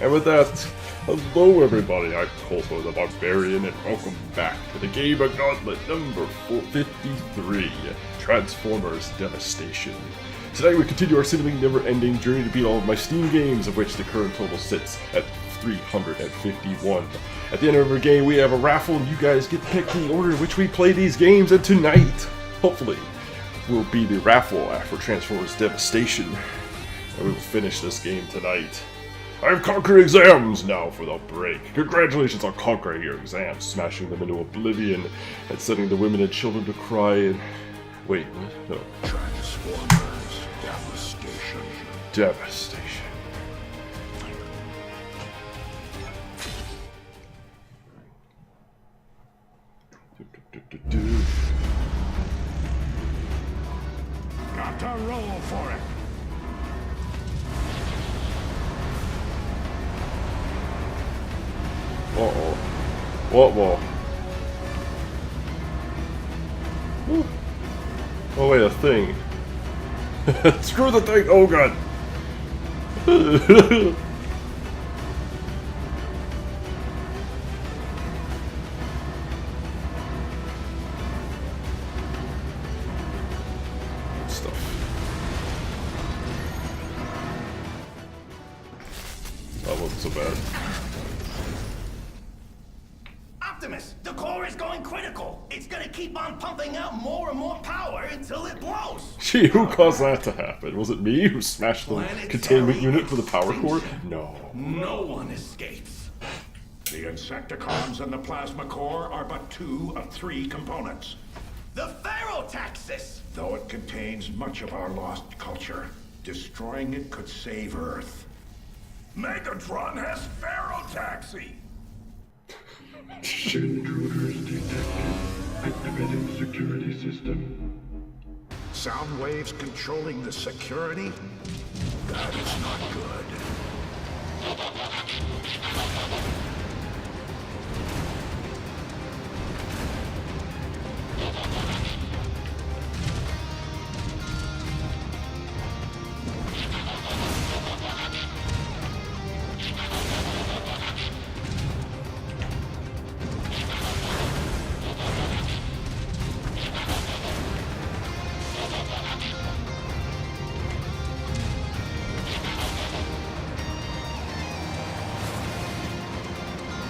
And with that, hello everybody, I'm Colto the Barbarian, and welcome back to the game of Gauntlet number 453, Transformers Devastation. Tonight we continue our seemingly never-ending journey to beat all of my Steam games, of which the current total sits at 351. At the end of every game we have a raffle, and you guys get to pick the order in which we play these games, and tonight, hopefully, will be the raffle for Transformers Devastation, and we will finish this game tonight. I've conquered exams now for the break. Congratulations on conquering your exams, smashing them into oblivion, and setting the women and children to cry and... Wait, what? No. Transformers Devastation. Devastation. Got to roll for it. Uh-oh. What? Oh wait, a thing. Screw the thing! Oh god! Stuff. That wasn't so bad. The core is going critical. It's gonna keep on pumping out more and more power until it blows. Gee, who caused that to happen? Was it me who smashed the containment unit for the power core? No. No one escapes. The Insecticons and the Plasma Core are but two of three components. The Ferrotaxis! Though it contains much of our lost culture, destroying it could save Earth. Megatron has Ferrotaxi! Intruders detected. Activating security system. Sound waves controlling the security? That is not good.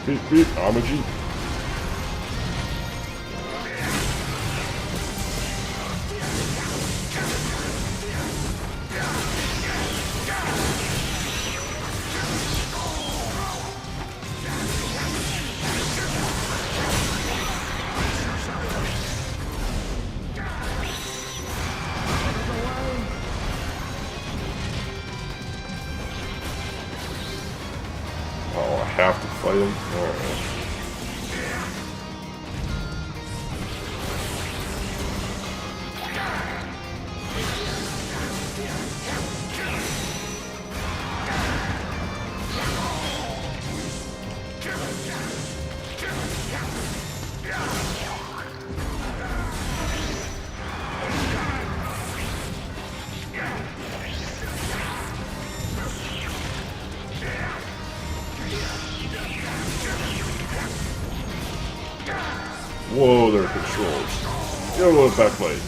Beep beep, I'm a Jeep. Oh, I have to fight him? Alright. Whoa, there are controls. Get a little backlight.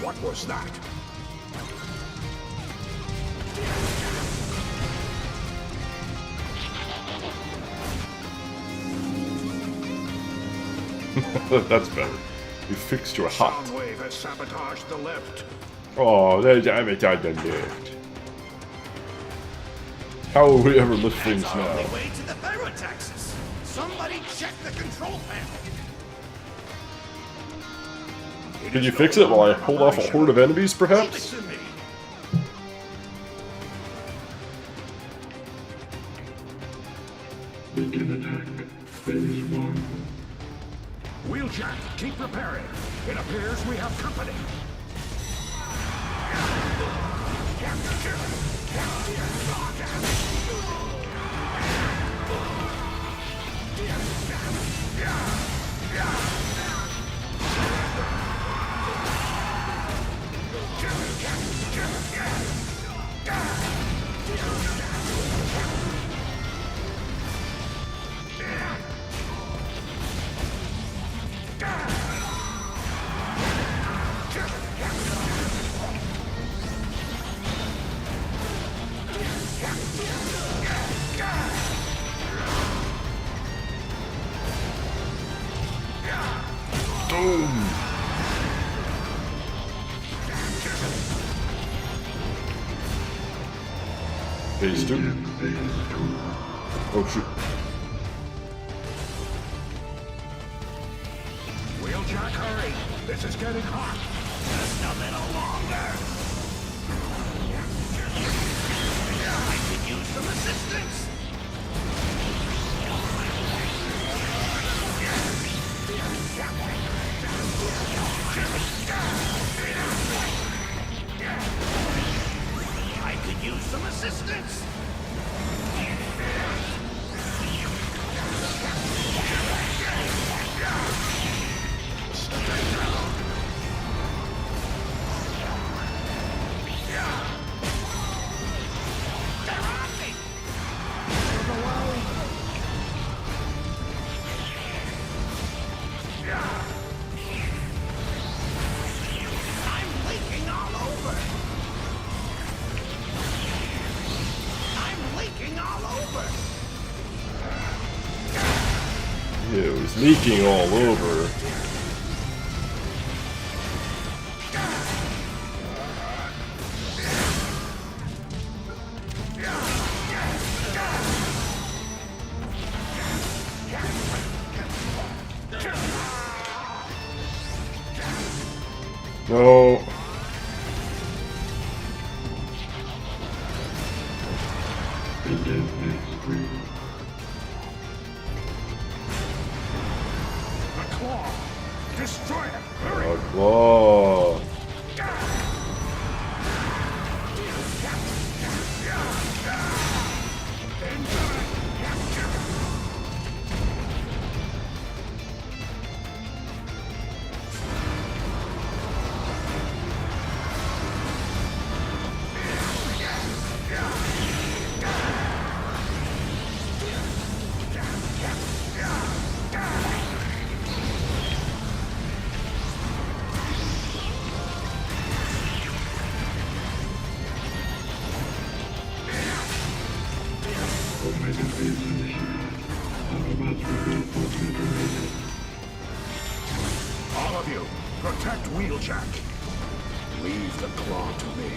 What was that? That's better. You fixed your hot. Soundwave has sabotaged the lift. Oh, damn it, I done lift. How will we ever lift things That's our now? only way to the Barotaxis. Somebody check the control panel. Can you fix it while I hold off a horde of enemies, perhaps? Leave it to me. Begin attack. Phase 1. Wheeljack, keep repairing. It appears we have company. Boom! Phase 2. Begin phase 2. Oh shoot. Wheeljack, hurry. This is getting hot. Just a little longer. I could use some assistance. I could use some assistance. They're on me. I'm leaking all over. I'm leaking all over. Yeah, it was leaking all over. No. Begin phase 3. The claw. Destroy it. Hurry. Claw. Omega phase initiated. Autobots reinforcement generated. All of you, protect Wheeljack. Leave the claw to me.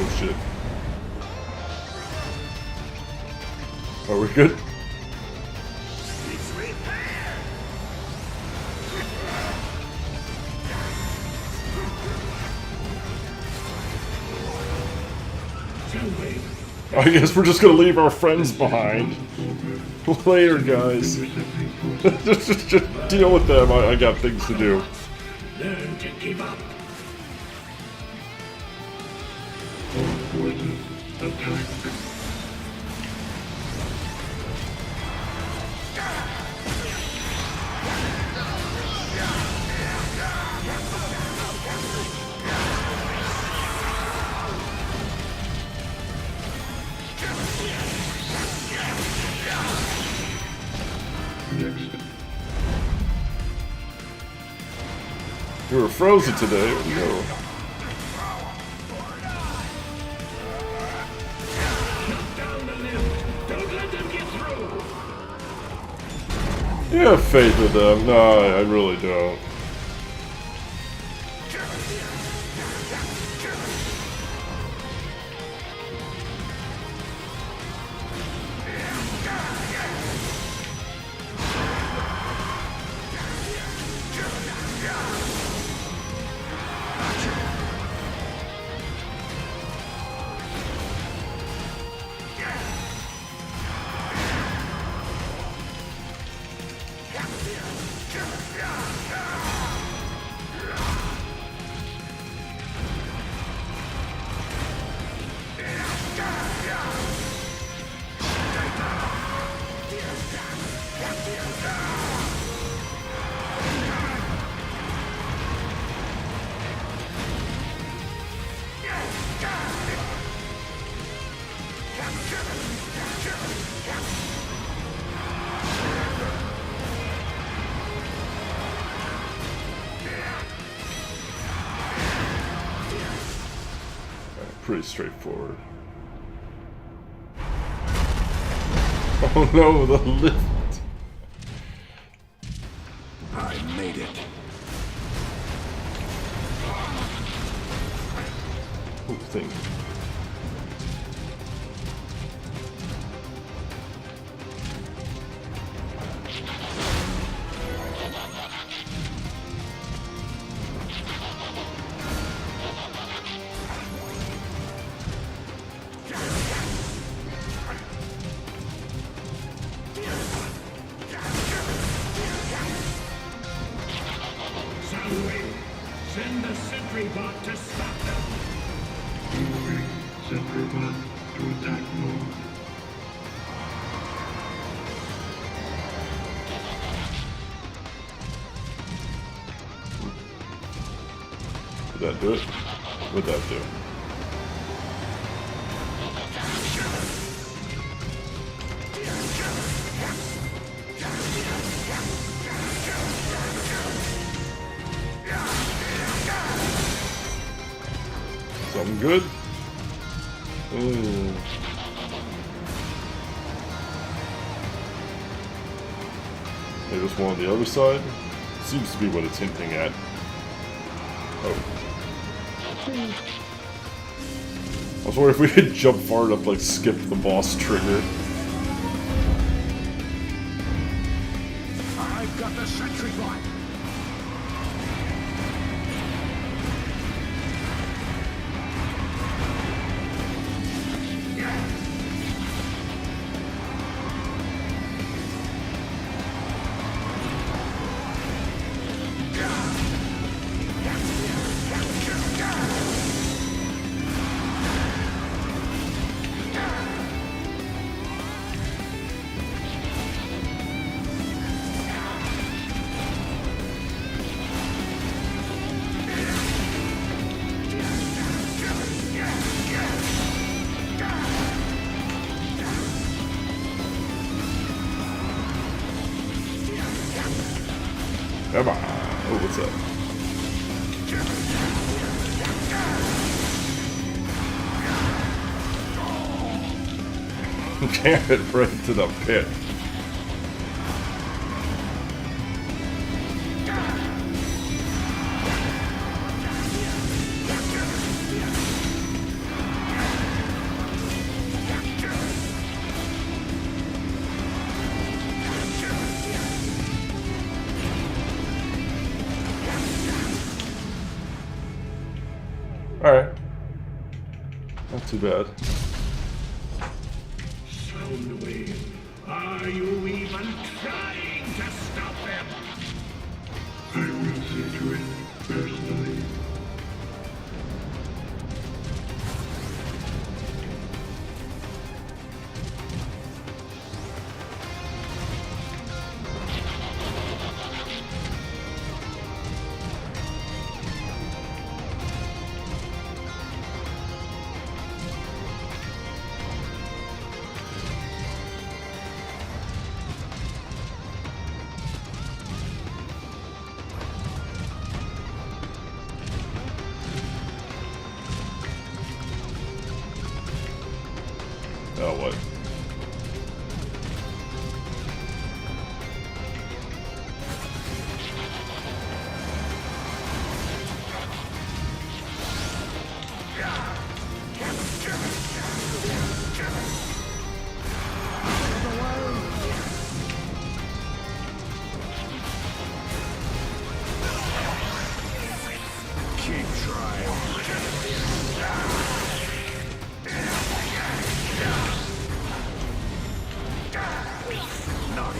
Oh shit. Are we good? It's repaired. I guess we're just gonna leave our friends behind. Later, guys. just deal with them. I got things to do. Learn to give up. All forces attack. You were frozen today. No. You have faith with them. No, I really don't. Pretty straightforward. Oh no, the lift! I made it. Oh, thing. Send the sentry bot to stop them. Moving sentry bot to attack mode. Did that do it? What'd that do? Something good? Ooh. Maybe there's one on the other side? Seems to be what it's hinting at. Oh. I was wondering if we could jump far enough to like skip the boss trigger. I've got the sentry bot. Come on. Oh, what's up? Damn it, right to the pit. Alright. Not too bad. Soundwave, are you even trying to stop them? I will see to it personally.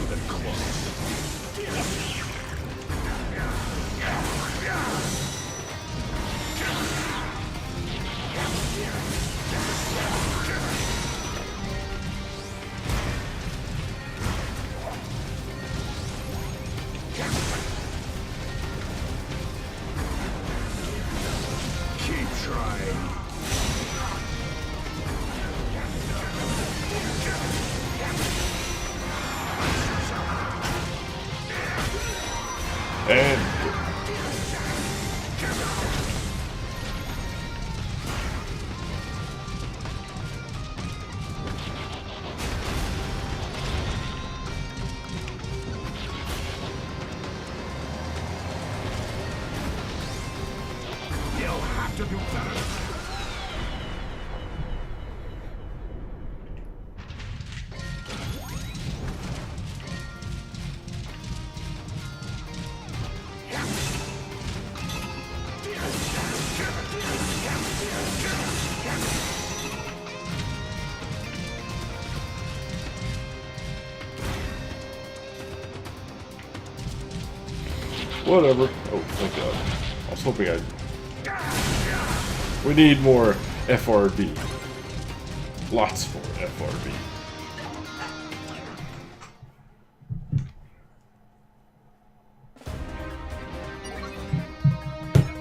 even close. Keep trying. And You'll have to do better. whatever. Oh, thank God. I was hoping I'd... We need more FRB. Lots more FRB.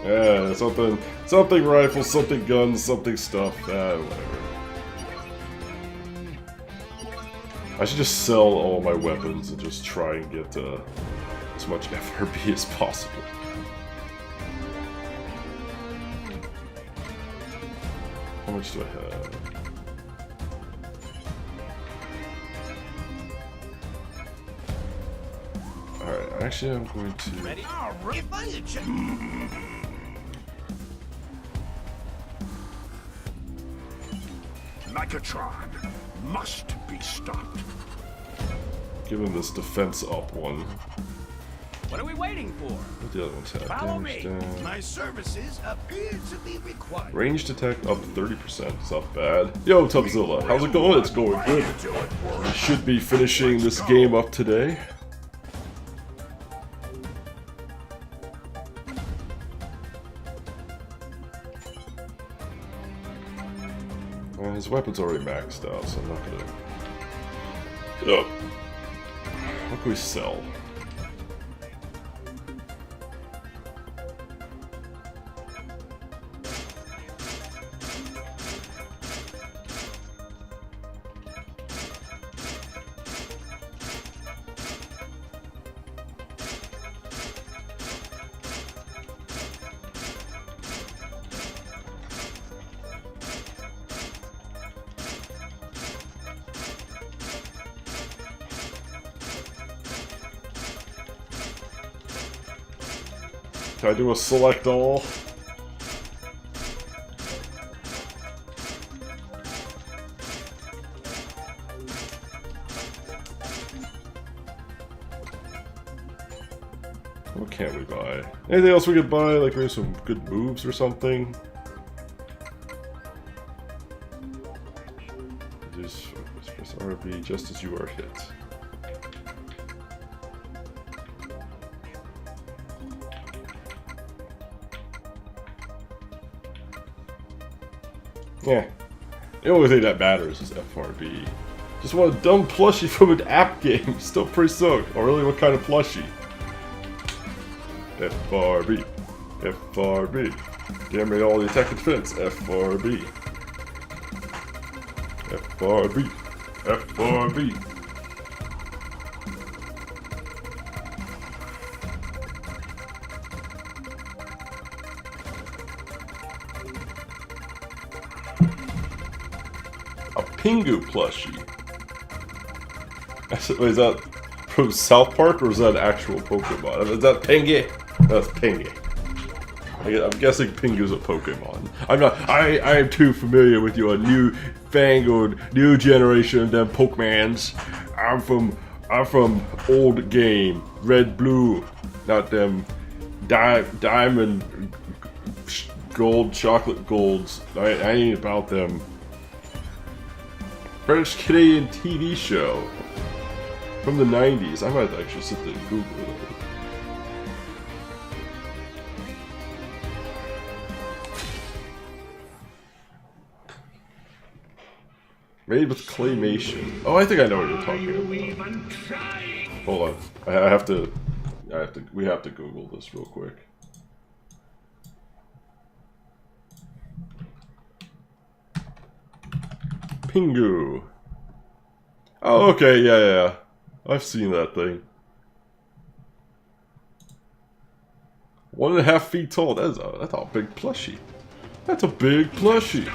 Yeah, something rifle, something guns, something stuff. Whatever. I should just sell all my weapons and just try and get as much FRB as possible. How much do I have? Alright, actually I'm going to... Ready? If I had checked... Megatron must be stopped. give him this defense up one. What are we waiting for? What the other ones have? Follow Damage me. down. My services appear to be required. Ranged attack up 30%. It's not bad. Yo, Tubzilla, how's it going? It's going good. I should be finishing this game up today. Well, his weapon's already maxed out, so I'm not gonna... Yup. What can we sell? Can I do a select all? What can't we buy? Anything else we could buy? Like maybe some good moves or something? Just press RB just as you are hit. Yeah. The only thing that matters is FRB. Just want a dumb plushie from an app game. Still pretty stoked. Oh really, what kind of plushie? FRB. FRB. Damn it, all the attack and defense. FRB. FRB. FRB. Pingu plushie. Is that from South Park or is that an actual Pokemon? Is that Pingy? That's Pingy. I'm guessing Pingu's a Pokemon. I'm not. I am too familiar with your new fangled new generation of them Pokemans. I'm from old game, red blue, not them diamond gold chocolate golds. I ain't about them. British Canadian TV show. From the 90s. I might actually sit there and Google it. Made with claymation. Oh, I think I know what you're talking about. Hold on. We have to Google this real quick. Pingu. Oh, okay, yeah. I've seen that thing. 1.5 feet tall. That's a big plushie. That's a big plushie.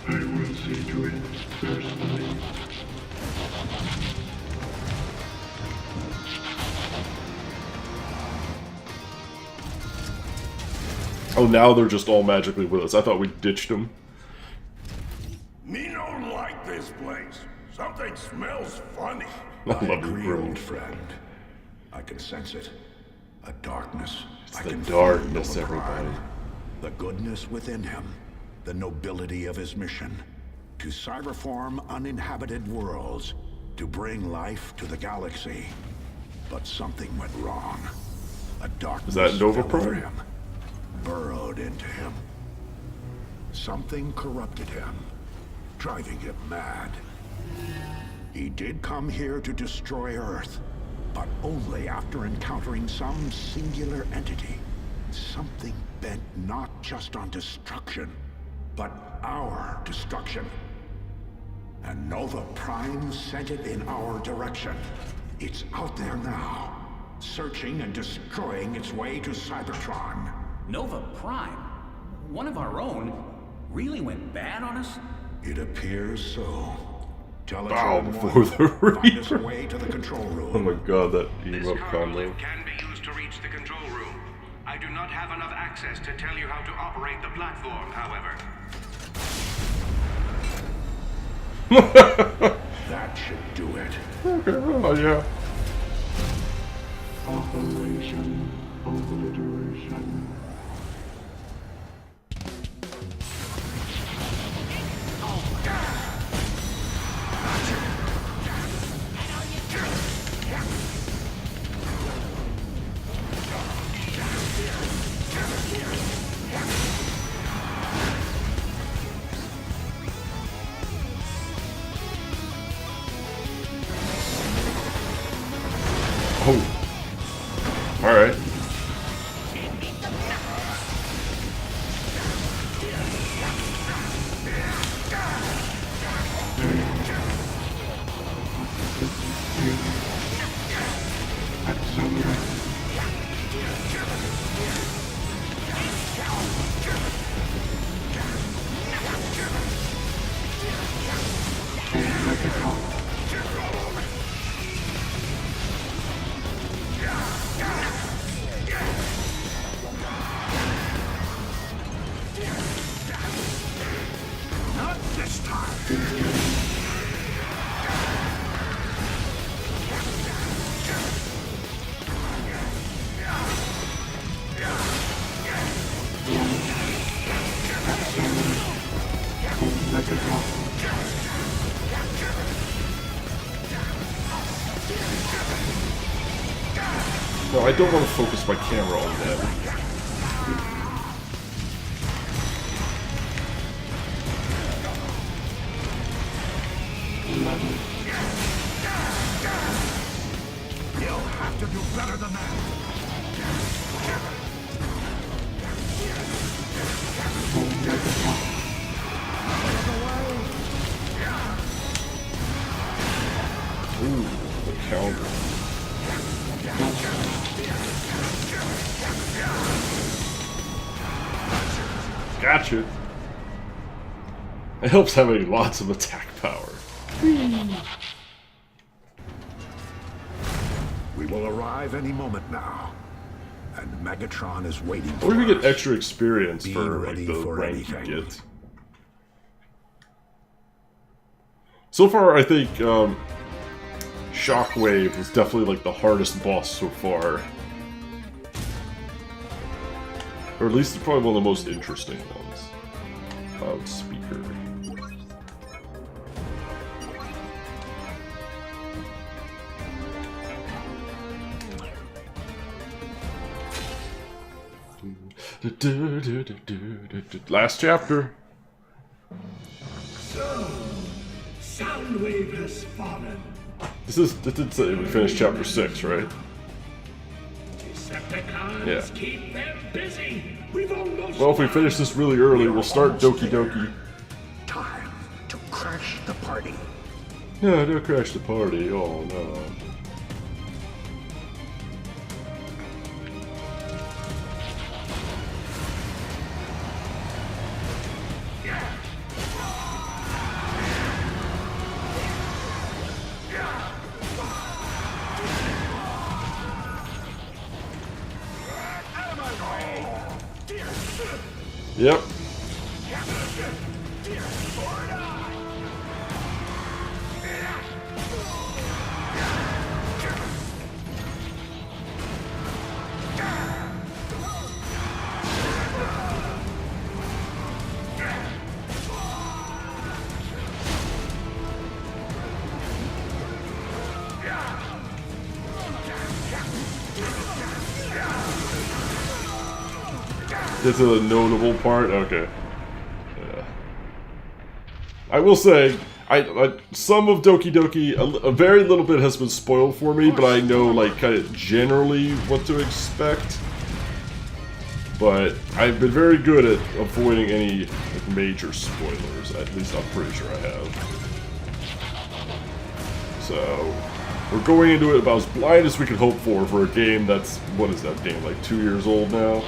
I will see to it personally. Oh, now they're just all magically with us. I thought we ditched them. Me don't like this place. Something smells funny. I love your agree, room. old friend. I can sense it. A darkness. It's I the can darkness, feel the pride, everybody. The goodness within him. The nobility of his mission. To cyberform uninhabited worlds. To bring life to the galaxy. But something went wrong. A darkness Is that Nova fell over Prime? him. Burrowed into him. Something corrupted him. Driving him mad. He did come here to destroy Earth, but only after encountering some singular entity. Something bent not just on destruction, but our destruction. And Nova Prime sent it in our direction. It's out there now, searching and destroying its way to Cybertron. Nova Prime? One of our own? Really went bad on us? It appears so. Bow Teletron before the find us a Reaper. way to the control room. Oh my god, that This emote cargo combo. lift can be used to reach the control room. I do not have enough access to tell you how to operate the platform, however. That should do it. Okay, oh yeah. Operation Obliteration. Oh. Alright. Not this time. No, I don't want to focus my camera on that. You'll have to do better than that. Ooh, the counter. Gotcha. It helps having lots of attack power. We will arrive any moment now. And Megatron is waiting for Or we us. get extra experience Be for like ready the for rank you anything. get. So far, I think Shockwave was definitely like the hardest boss so far. Or at least probably one of the most interesting ones. Loudspeaker. Last chapter. So, Soundwave has fallen. This did say we finished chapter 6, right? Decepticons Yeah. keep them busy. We've almost Well, if we finish this really early, we'll start Doki Doki. Time to crash the party. No, don't crash the party. Oh no. Yep. This is a notable part? Okay. Yeah. I will say, I some of Doki Doki, a very little bit has been spoiled for me, but I know, like, kind of generally what to expect. But I've been very good at avoiding any like, major spoilers, at least I'm pretty sure I have. So, we're going into it about as blind as we could hope for a game that's, what is that game, like 2 years old now?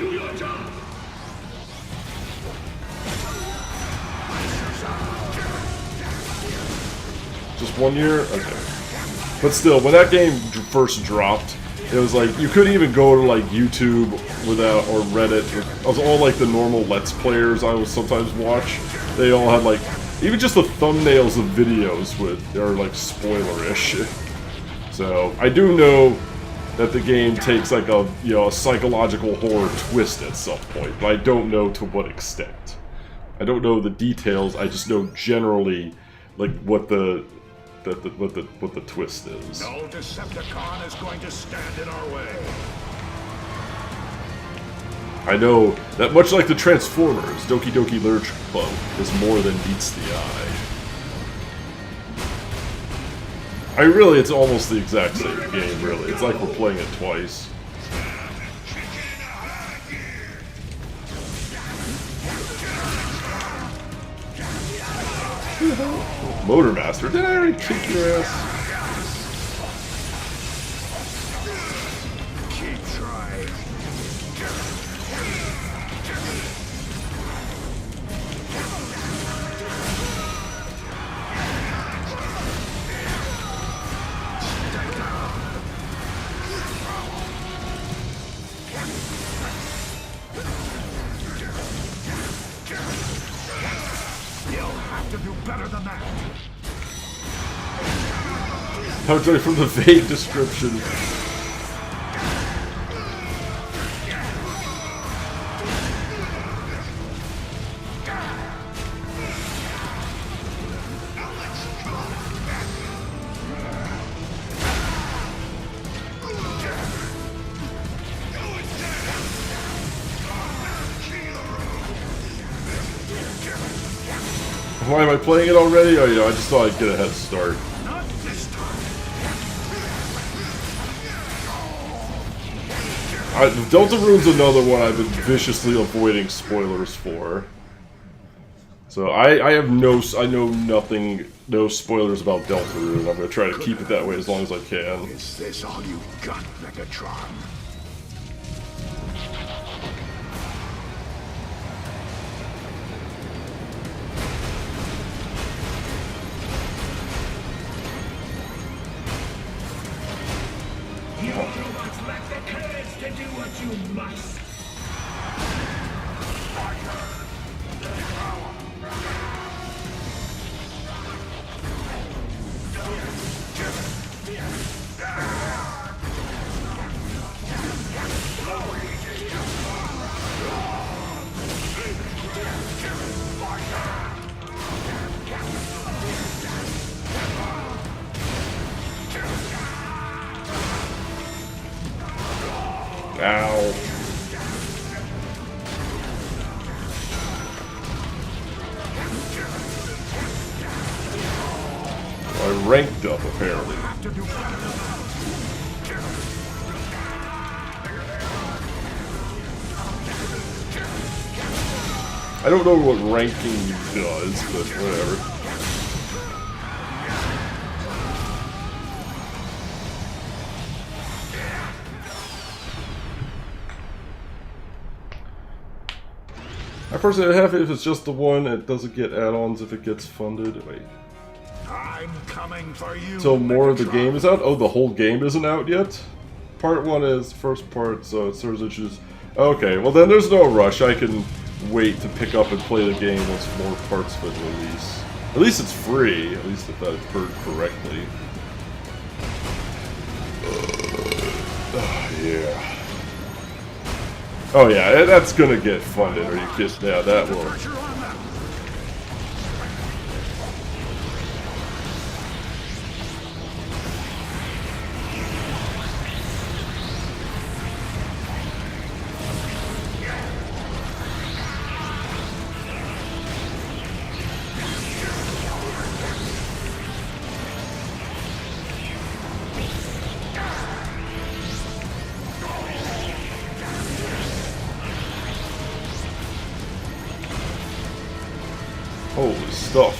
do your job. Just 1 year? Okay. But still, when that game first dropped, it was like, you couldn't even go to like YouTube without, or Reddit. It was all like the normal Let's Players I would sometimes watch. They all had like, even just the thumbnails of videos are like spoiler-ish. So, I do know that the game takes like a, you know, a psychological horror twist at some point, but I don't know to what extent. I don't know the details, I just know generally like what the twist is. No Decepticon is going to stand in our way. I know that much like the Transformers, Doki Doki Literature Club is more than meets the eye. It's almost the exact same game, really. It's like we're playing it twice. Motor Master, did I already kick your ass? keep trying. You'll have to do better than that. How do I from the vague description? Why am I playing it already? Oh, you know, I just thought I'd get a head start. Not this time. Delta Rune's another one I've been viciously avoiding spoilers for. So I know nothing, no spoilers about Delta Rune. I'm gonna try to keep it that way as long as I can. Is this all you got, Megatron? You robots lack the courage to do what you must. ranked up, apparently. I don't know what ranking does, but whatever. I personally have it if it's just the one, it doesn't get add-ons if it gets funded. Wait. I'm coming for you. Till more of the Megatron. game is out? Oh, the whole game isn't out yet? Part 1 is first part, so it serves issues. Okay, well then there's no rush. I can wait to pick up and play the game once more parts of it release. At least it's free, at least if I've heard correctly. Yeah. Oh yeah, that's gonna get funded, or you kiss. Yeah, that will. Holy stuff.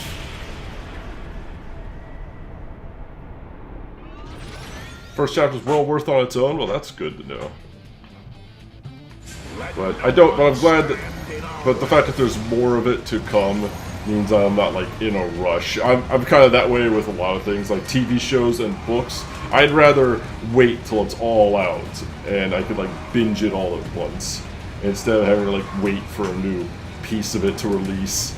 First chapter's well worth on its own? Well, that's good to know. But I'm glad that, but the fact that there's more of it to come means I'm not, like, in a rush. I'm kind of that way with a lot of things, like TV shows and books. I'd rather wait till it's all out, and I could, like, binge it all at once, instead of having to, like, wait for a new piece of it to release.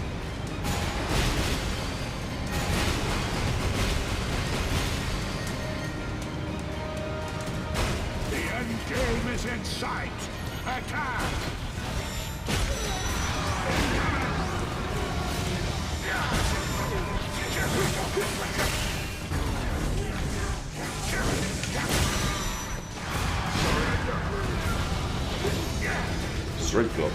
Game is in sight. Attack! Straight up.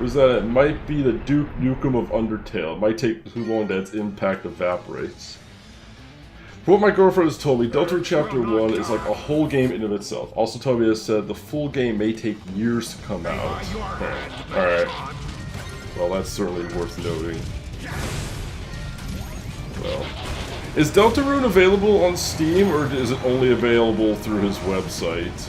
Is that it might be the Duke Nukem of Undertale. It might take too long that its impact evaporates. From what my girlfriend has told me, Delta Chapter 1 is like a whole game in of itself. Also told me has said the full game may take years to come out. Oh, alright. Well, that's certainly worth noting. Well. Is Deltarune available on Steam, or is it only available through his website?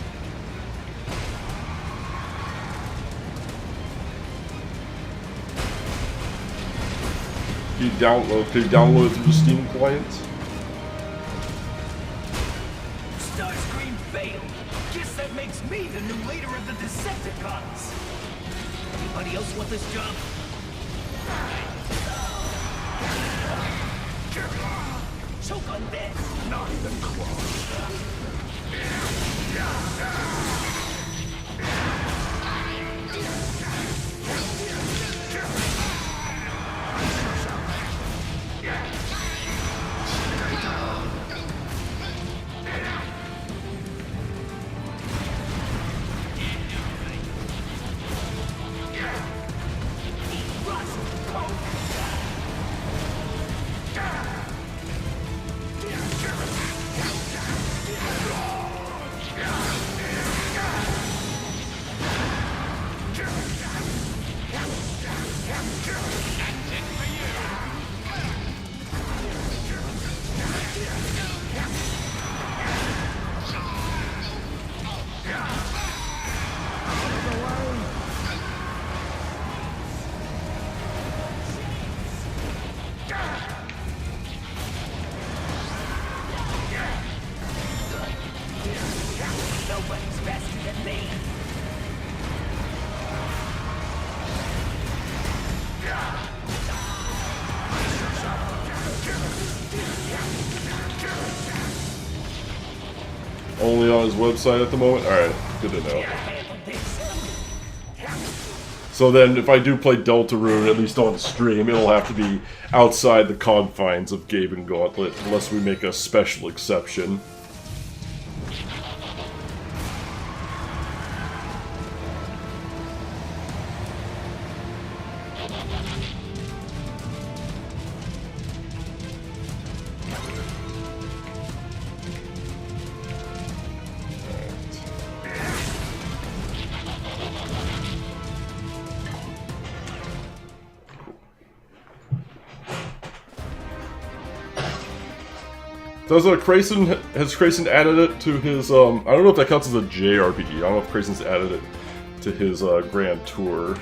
Can you download it through the Steam client? Starscream failed. Guess that makes me the new leader of the Decepticons. Anybody else want this job? Choke on this. Not even close. Nobody's faster than me. Only on his website at the moment? Alright. Good to know. So then, if I do play Deltarune, at least on stream, it'll have to be outside the confines of Gaben Gauntlet, unless we make a special exception. Has Crayson added it to his, I don't know if that counts as a JRPG. I don't know if Crayson's added it to his, Grand Tour.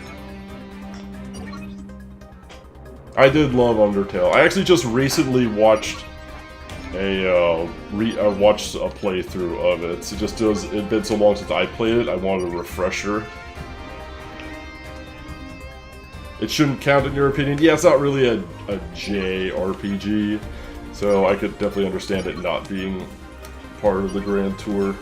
I did love Undertale. I actually just recently watched a playthrough of it. It's been so long since I played it, I wanted a refresher. It shouldn't count in your opinion? Yeah, it's not really a JRPG. So I could definitely understand it not being part of the Grand Tour.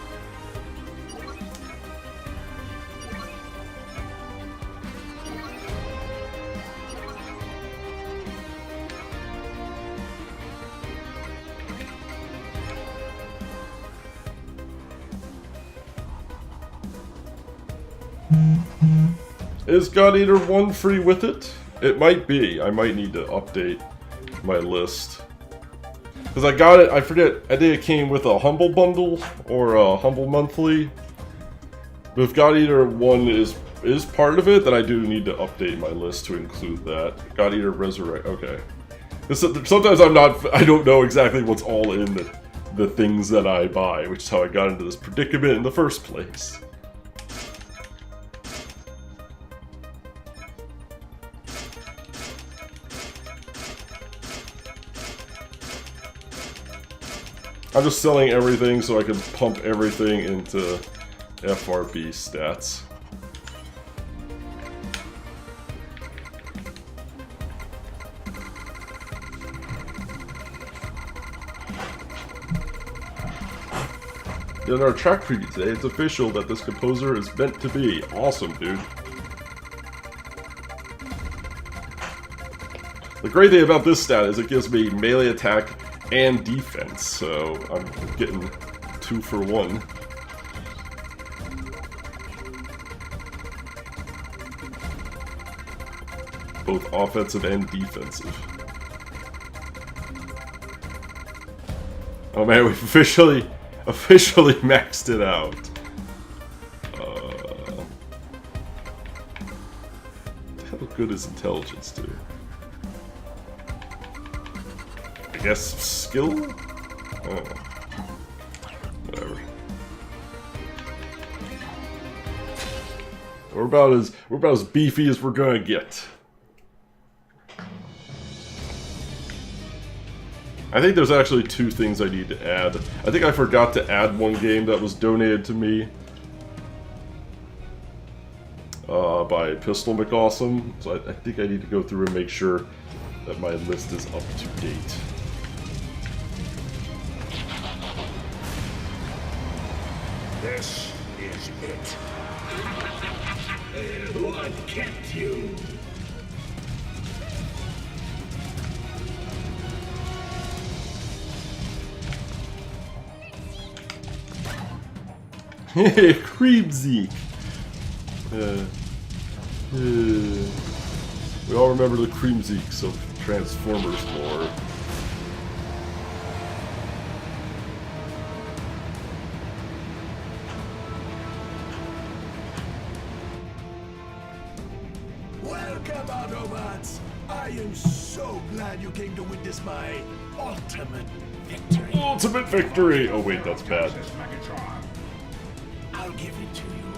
Is God Eater 1 free with it? It might be. I might need to update my list. Because I got it, I forget, I think it came with a Humble Bundle or a Humble Monthly. But if God Eater 1 is part of it, then I do need to update my list to include that. God Eater Resurrect, okay. Sometimes I don't know exactly what's all in the things that I buy, which is how I got into this predicament in the first place. I'm just selling everything so I can pump everything into FRB stats. In our track preview today, it's official that this composer is meant to be. Awesome, dude. The great thing about this stat is it gives me melee attack and defense, so I'm getting 2 for 1. Both offensive and defensive. Oh man, we've officially maxed it out. How good is intelligence, dude? I guess skill? Oh. Whatever. We're about as beefy as we're gonna get. I think there's actually 2 things I need to add. I think I forgot to add one game that was donated to me by Pistol McAwesome. So I think I need to go through and make sure that my list is up to date. This is it. What kept you? Hey, Creamzeek! We all remember the Creamzeeks of Transformers lore. Welcome, Autobots! I am so glad you came to witness my ultimate victory. Ultimate victory! Oh wait, that's bad. I'll give it to you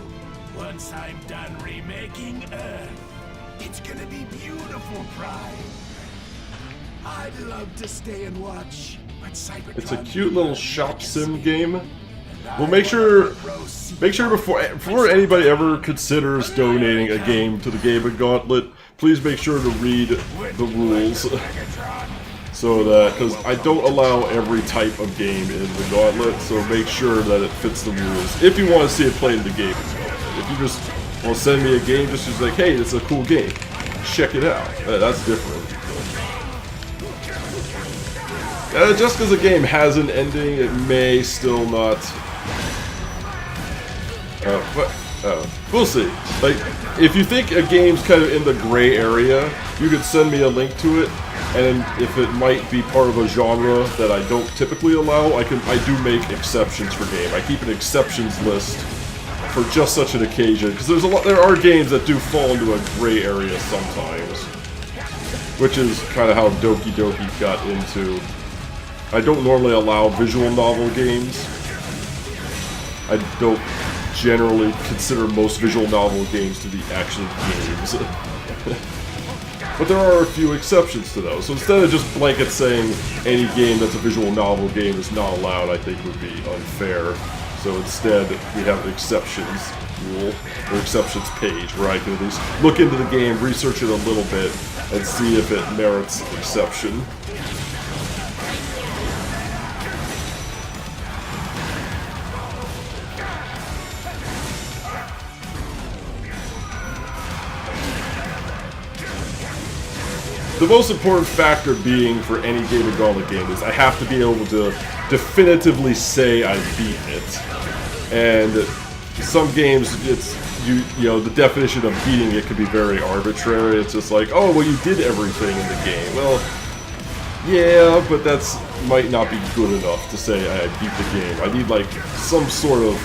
once I'm done remaking Earth. It's gonna be beautiful, Prime. I'd love to stay and watch, but Cybertron... It's a cute little shop sim game. Well, make sure before anybody ever considers donating a game to the Gaben Gauntlet, please make sure to read the rules. So that, because I don't allow every type of game in the Gauntlet, so make sure that it fits the rules. If you want to see it played in the game as well. If you just want to send me a game just like, hey, it's a cool game, check it out. That's different. Just because a game has an ending, it may still not. But we'll see. Like, if you think a game's kind of in the gray area, you could send me a link to it, and if it might be part of a genre that I don't typically allow, I do make exceptions for game. I keep an exceptions list for just such an occasion, because there are games that do fall into a gray area sometimes, which is kind of how Doki Doki got into. I don't normally allow visual novel games. I don't generally consider most visual novel games to be actually games. But there are a few exceptions to those. So instead of just blanket saying any game that's a visual novel game is not allowed, I think would be unfair. So instead, we have an exceptions rule, or exceptions page, where I can at least look into the game, research it a little bit, and see if it merits exception. The most important factor being for any Game of Gauntlet game is I have to be able to definitively say I beat it. And some games, it's you know, the definition of beating it can be very arbitrary. It's just like, oh, well, you did everything in the game. Well, yeah, but that's might not be good enough to say I beat the game. I need like some sort of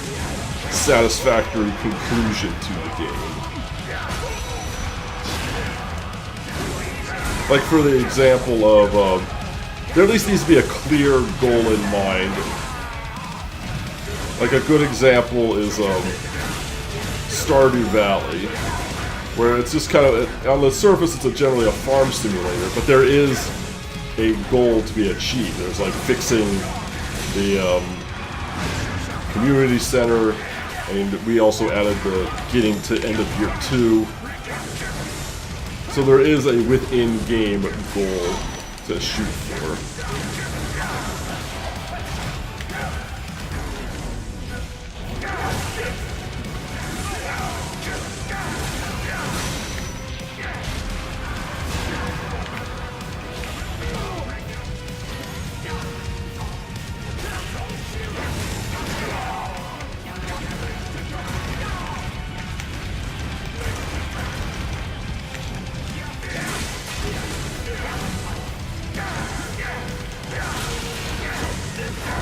satisfactory conclusion to the game. Like for the example of, there at least needs to be a clear goal in mind. Like a good example is Stardew Valley, where it's just kind of, on the surface it's generally a farm simulator, but there is a goal to be achieved. There's like fixing the community center, and we also added the getting to end of year 2. So there is a within-game goal to shoot for.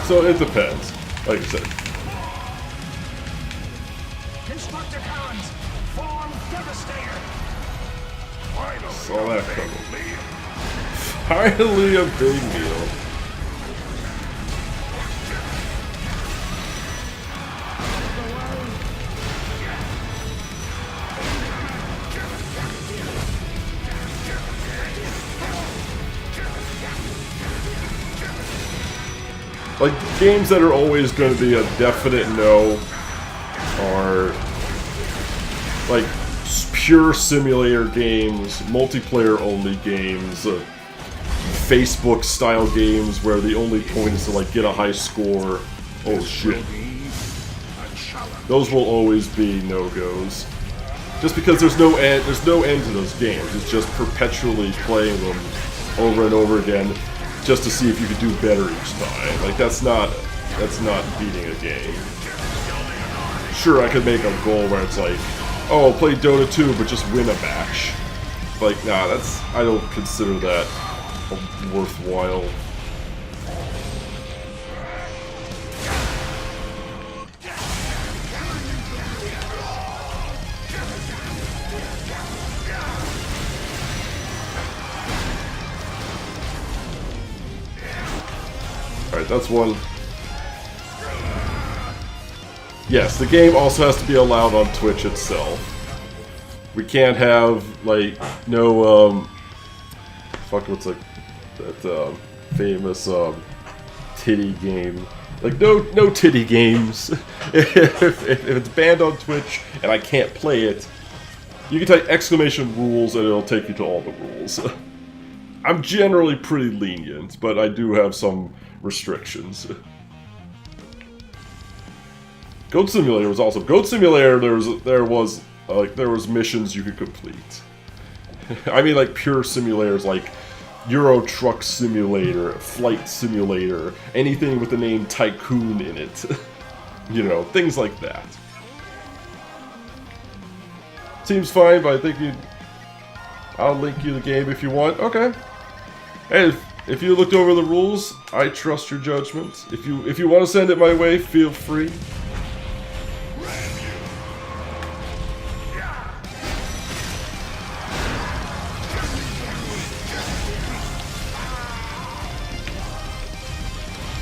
So it depends, like I said. Constructicons, form Devastator. Saw that coming. Finally a big meal. Like, games that are always going to be a definite no are, like, pure simulator games, multiplayer-only games, Facebook-style games where the only point is to, like, get a high score. Oh, shit. Those will always be no-goes. Just because there's no end to those games. It's just perpetually playing them over and over again, just to see if you could do better each time. Like, that's not beating a game. Sure, I could make a goal where it's like, oh, play Dota 2, but just win a match. Like, nah, I don't consider that worthwhile. Alright, that's one. Yes, the game also has to be allowed on Twitch itself. We can't have, like, no, fuck, what's, like, that, famous, titty game. Like, no titty games. if it's banned on Twitch and I can't play it, you can type exclamation rules and it'll take you to all the rules. I'm generally pretty lenient, but I do have some restrictions. Goat Simulator was awesome. Goat Simulator, there was missions you could complete. I mean, like pure simulators, like Euro Truck Simulator, Flight Simulator, anything with the name Tycoon in it. You know, things like that. Seems fine, but I think I'll link you the game if you want. Okay. Hey, if you looked over the rules, I trust your judgment. If you want to send it my way, feel free.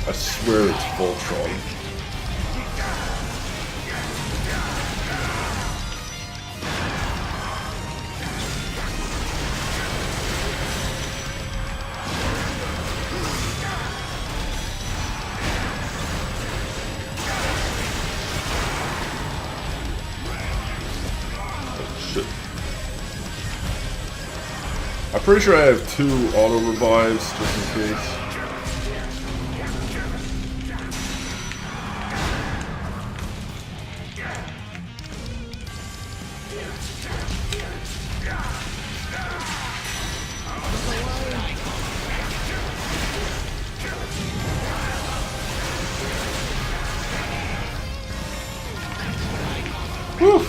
I swear it's Voltron. I'm pretty sure I have 2 auto revives, just in case. Whew.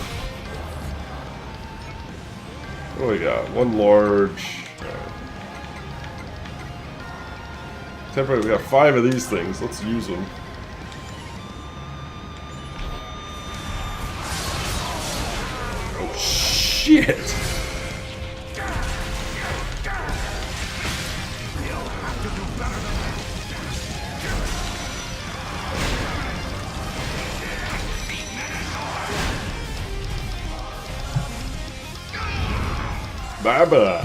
What do we got? 1 large. Temporary, we got 5 of these things. Let's use them. Oh shit! Bye bye.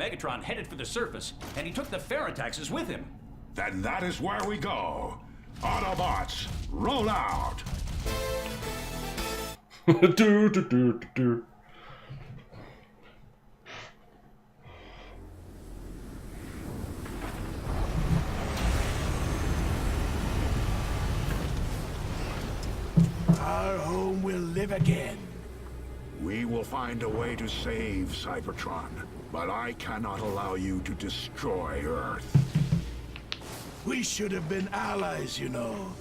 Megatron headed for the surface, and he took the Ferrotaxes with him. Then that is where we go. Autobots, roll out. Do. Our home will live again. We will find a way to save Cybertron, but I cannot allow you to destroy Earth. We should have been allies, you know.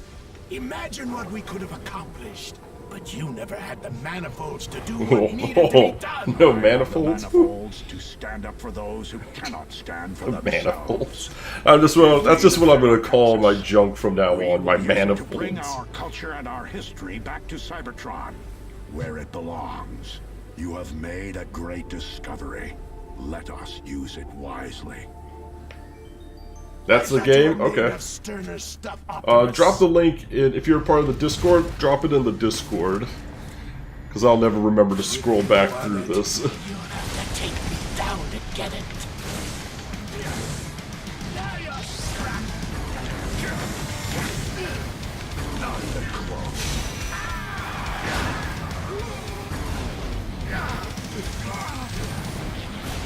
Imagine what we could have accomplished. But you never had the manifolds to do what needed to be done. No manifolds? Manifolds to stand up for those who cannot stand for themselves. Manifolds. That's just what I'm gonna call my junk from now on. My manifolds. To bring our culture and our history back to Cybertron, where it belongs. You have made a great discovery. Let us use it wisely. That's the game? Okay. Drop the link in, if you're a part of the Discord, drop it in the Discord. Because I'll never remember to scroll back through this. You'll have to take me down to get it.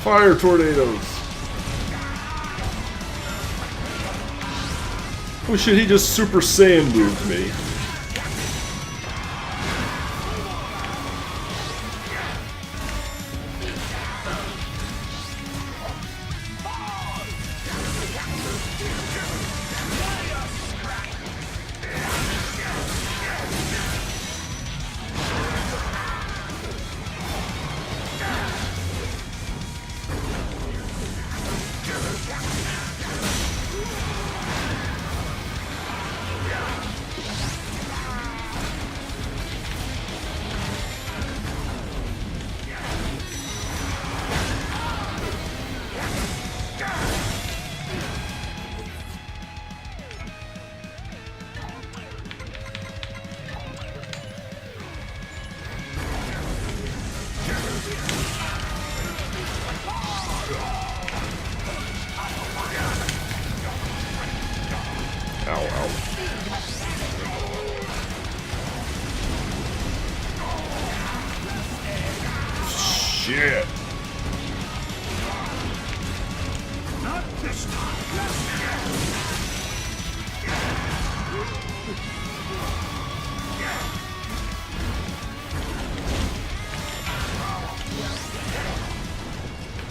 Fire tornadoes! Oh shit, he just Super Saiyan moved me.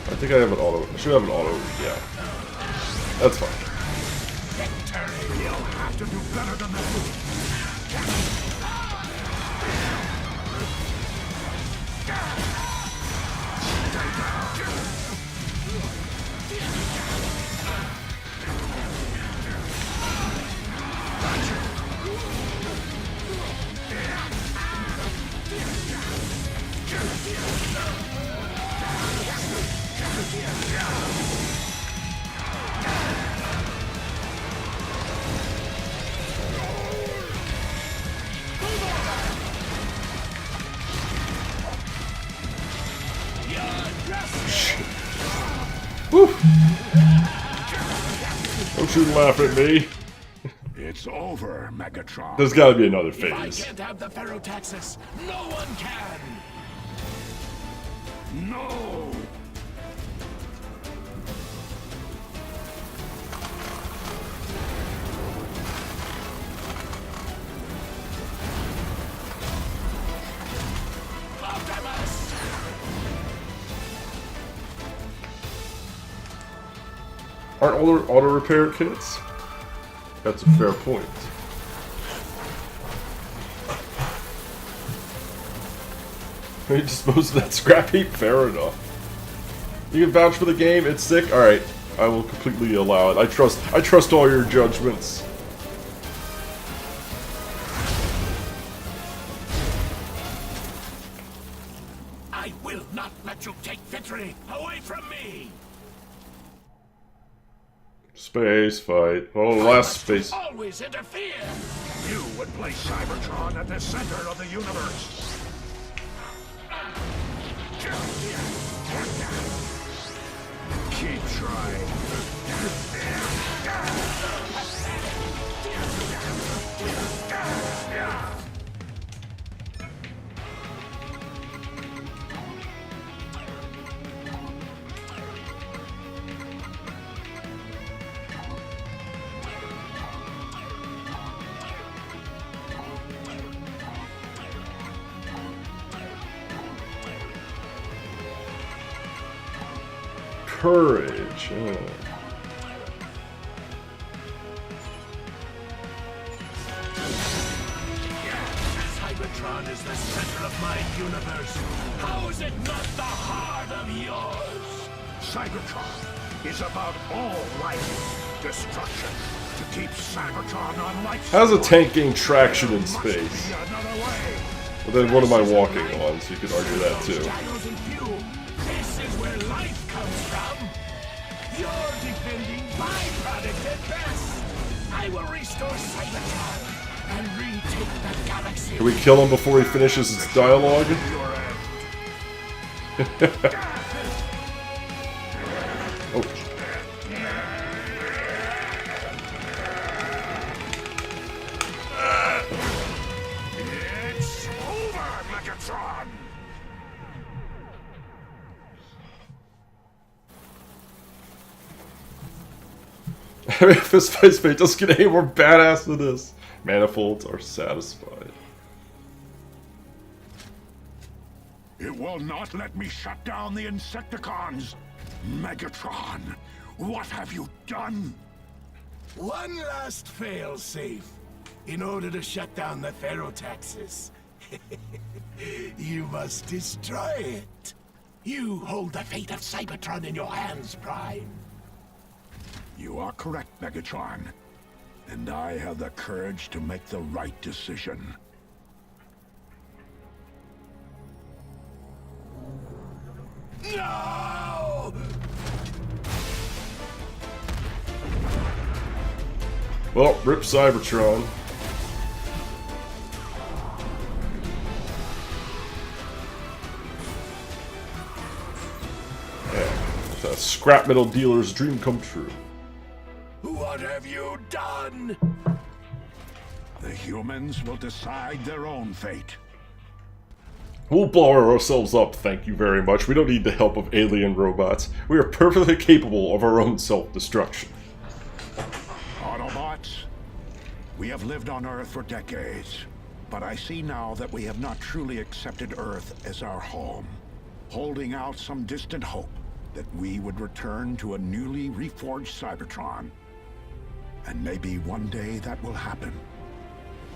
I think I have an auto. I should have an auto. Yeah. That's fine. Victory! You'll have to do better than that. Woo. Don't you laugh at me. It's over, Megatron. There's gotta be another If I phase. can't have the Ferotaxis, no one can! No! Optimus! Aren't all the auto repair kits? That's a fair point. You dispose of that scrap heap? Fair enough. You can vouch for the game, it's sick? Alright, I will completely allow it. I trust all your judgments. I will not let you take victory away from me! Space fight. Oh, last space. Always interfere! You would place Cybertron at the center of the universe. Keep trying. Courage. Oh. Cybertron is the center of my universe. How is it not the heart of yours? Cybertron is about all life destruction. To keep Cybertron on life. How's a tank gain traction in Must space? be another way. Well, then what am I walking on? So you could argue that too. Gyros and fuel. This is where life comes from. You're defending byproduct at best. I will restore Cybertron and retake the galaxy. Can we kill him before he finishes his dialogue? Oh. It's over, Megatron! If this space fight doesn't get any more badass than this, manifolds are satisfied. It will not let me shut down the Insecticons! Megatron, what have you done? One last fail-safe. In order to shut down the Ferotaxis, you must destroy it. You hold the fate of Cybertron in your hands, Prime. You are correct, Megatron. And I have the courage to make the right decision. No! Well, rip Cybertron. Yeah, it's a scrap metal dealer's dream come true. What have you done? The humans will decide their own fate. We'll blow ourselves up, thank you very much. We don't need the help of alien robots. We are perfectly capable of our own self-destruction. Autobots, we have lived on Earth for decades, but I see now that we have not truly accepted Earth as our home, holding out some distant hope that we would return to a newly reforged Cybertron. And maybe one day that will happen.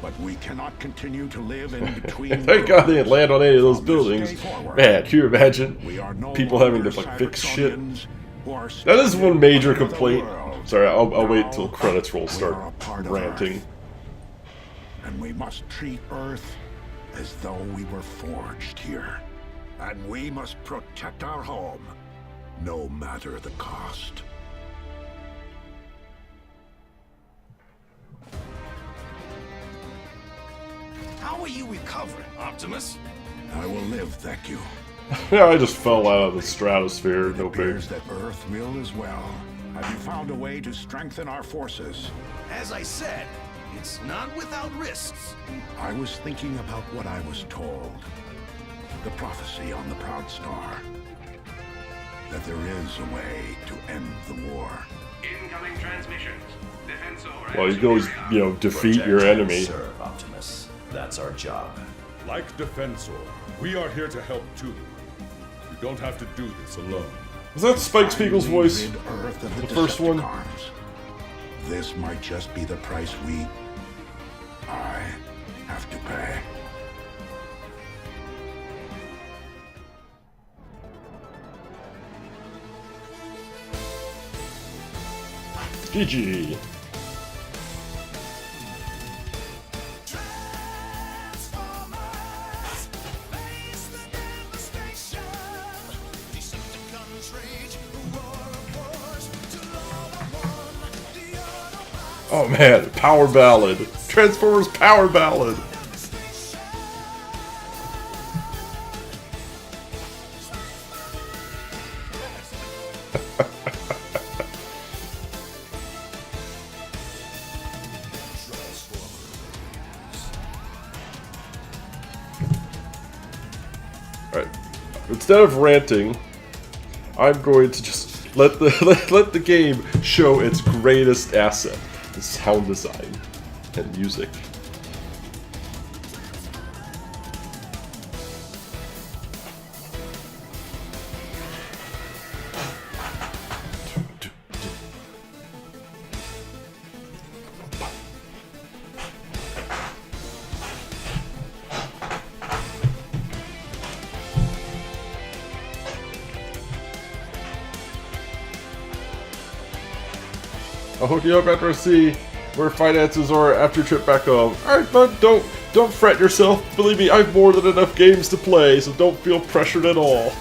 But we cannot continue to live in between. Thank God they didn't land on any of those buildings. Man, can you imagine people having to like fix shit? That is one major complaint. Sorry, I'll wait till credits roll start ranting. And we must treat Earth as though we were forged here. And we must protect our home, no matter the cost. How are you recovering, Optimus? I will live, thank you. Yeah, I just fell out of the stratosphere, no big. Appears that Earth will as well. Have you found a way to strengthen our forces? As I said, it's not without risks. I was thinking about what I was told. The prophecy on the Proud Star. That there is a way to end the war. Incoming transmissions. Defensor. Well, you can always, you know, defeat your enemy. Serve, Optimus. That's our job. Like Defensor, we are here to help too. You don't have to do this alone. Was that Spike Spiegel's voice? Rid Earth of The first one? Decepticons. This might just be the price I have to pay. GG. Oh man, power ballad. Transformers power ballad. Alright. Instead of ranting, I'm going to just let the game show its greatest asset. Sound design and music. I'll hook you up after I see where finances are after your trip back home. Alright, bud, don't fret yourself. Believe me, I've more than enough games to play, so don't feel pressured at all.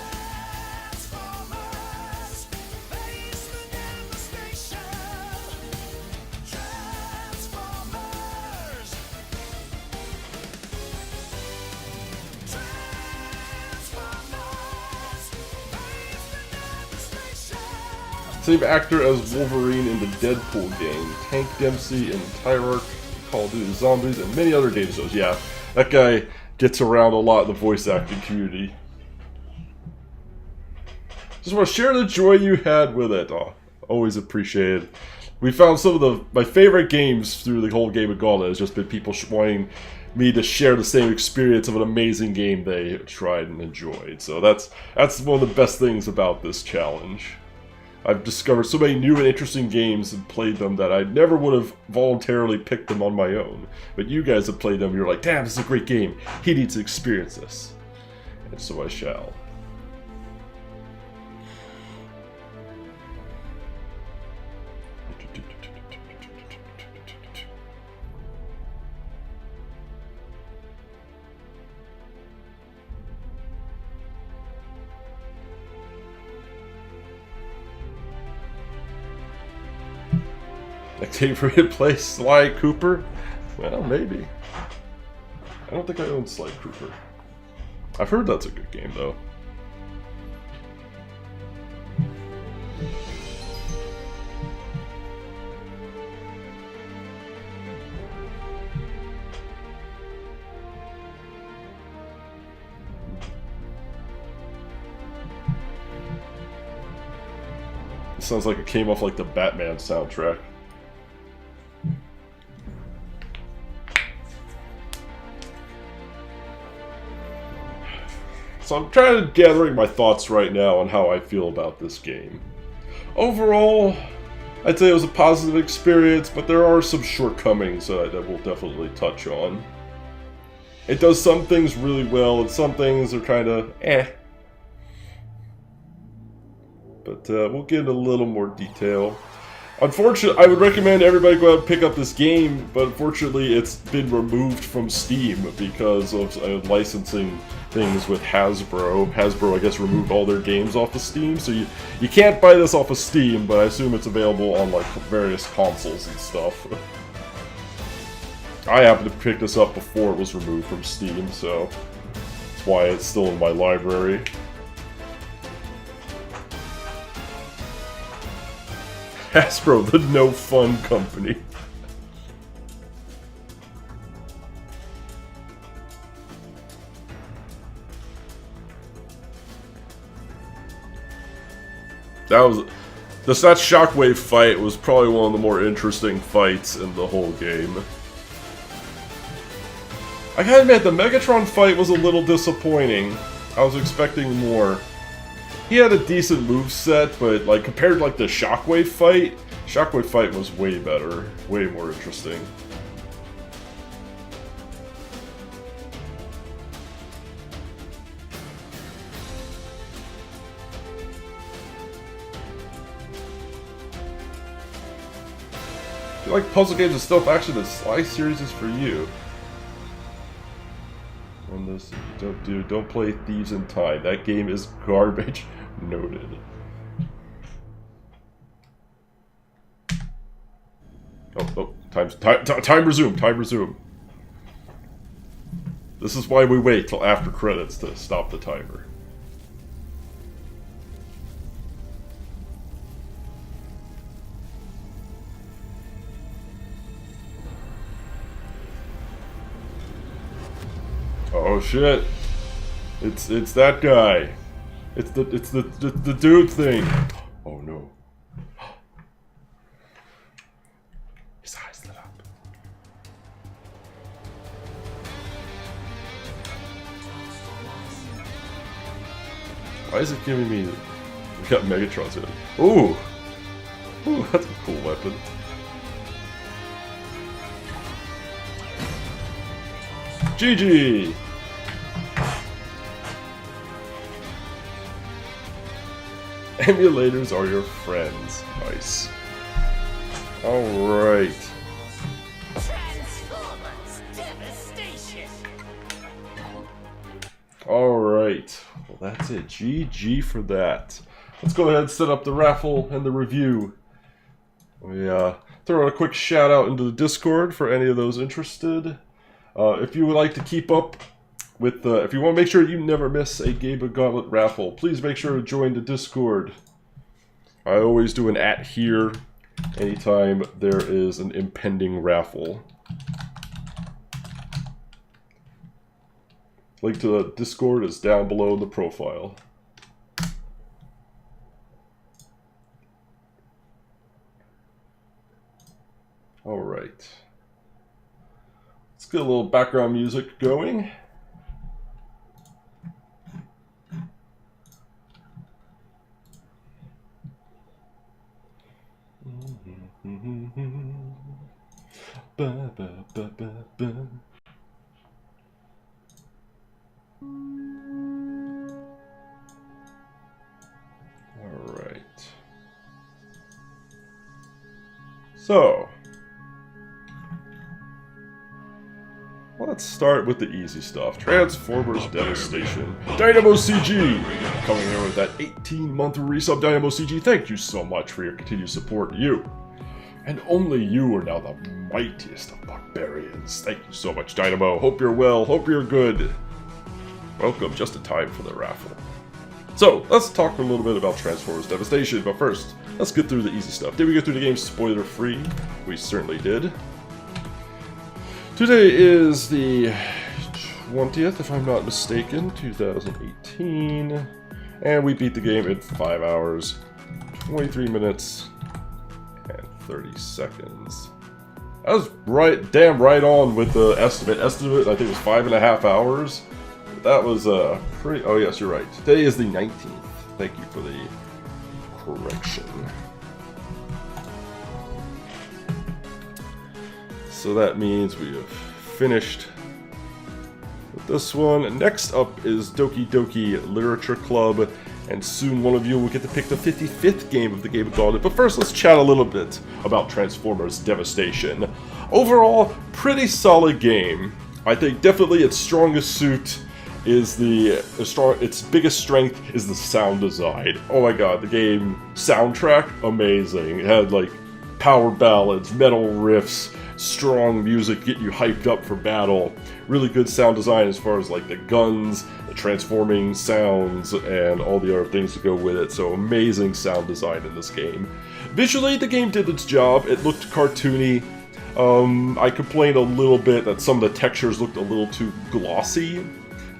Same actor as Wolverine in the Deadpool game, Hank Dempsey in Tyrark, Call of Duty Zombies, and many other game shows. Yeah, that guy gets around a lot in the voice acting community. Just want to share the joy you had with it. Oh, always appreciated. We found some of my favorite games through the whole game of Gauntlet has just been people wanting me to share the same experience of an amazing game they tried and enjoyed. So that's one of the best things about this challenge. I've discovered so many new and interesting games and played them that I never would have voluntarily picked them on my own. But you guys have played them, you're like, damn, this is a great game. He needs to experience this. And so I shall. Like favorite place, Sly Cooper? Well, maybe. I don't think I own Sly Cooper. I've heard that's a good game, though. sounds like it came off like the Batman soundtrack. So I'm trying to gathering my thoughts right now on how I feel about this game. Overall, I'd say it was a positive experience, but there are some shortcomings that we'll definitely touch on. It does some things really well, and some things are kind of eh. But we'll get into a little more detail. Unfortunately, I would recommend everybody go out and pick up this game, but unfortunately it's been removed from Steam because of licensing things with Hasbro. Hasbro, I guess, removed all their games off of Steam, so you can't buy this off of Steam, but I assume it's available on like various consoles and stuff. I happened to pick this up before it was removed from Steam, so that's why it's still in my library. Hasbro, the no fun company. That Shockwave fight was probably one of the more interesting fights in the whole game. I gotta admit, the Megatron fight was a little disappointing. I was expecting more. He had a decent moveset, but like compared to like the Shockwave fight was way better, way more interesting. If you like puzzle games and stealth action, the Sly series is for you. On this, don't play Thieves in Time. That game is garbage. Noted. Oh, time resume. This is why we wait till after credits to stop the timer. Oh shit! It's that guy. It's the dude thing. Oh no. His eyes lit up. Why is it giving me? We got Megatron's in it. Ooh, that's a cool weapon. GG. Emulators are your friends. Nice. Alright. Transformers Devastation. Alright. Well, that's it. GG for that. Let's go ahead and set up the raffle and the review. We throw out a quick shout out into the Discord for any of those interested. If you would like to keep up with if you want to make sure you never miss a Gaben Gauntlet raffle, please make sure to join the Discord. I always do an @here anytime there is an impending raffle. Link to the Discord is down below in the profile. Alright. Let's get a little background music going. Ba, ba, ba, ba, ba. All right. So, let's start with the easy stuff. Transformers Devastation. Dynamo CG! Coming in with that 18-month resub, Dynamo CG. Thank you so much for your continued support. You. And only you are now the mightiest of barbarians. Thank you so much, Dynamo. Hope you're well. Hope you're good. Welcome just in time for the raffle. So, let's talk a little bit about Transformers Devastation. But first, let's get through the easy stuff. Did we get through the game spoiler-free? We certainly did. Today is the 20th, if I'm not mistaken, 2018. And we beat the game in 5 hours, 23 minutes and 30 seconds. That was damn right on with the estimate. Estimate, I think, was 5.5 hours. That was pretty. Oh yes, you're right. Today is the 19th. Thank you for the correction. So that means we have finished with this one. Next up is Doki Doki Literature Club, and soon one of you will get to pick the 55th game of the Gaben Gauntlet. But first, let's chat a little bit about Transformers Devastation. Overall, pretty solid game. I think definitely its strongest suit is its biggest strength is the sound design. Oh my god, the game soundtrack, amazing. It had like power ballads, metal riffs, strong music, get you hyped up for battle. Really good sound design as far as like the guns, the transforming sounds, and all the other things that go with it. So amazing sound design in this game. Visually, the game did its job. It looked cartoony. I complained a little bit that some of the textures looked a little too glossy,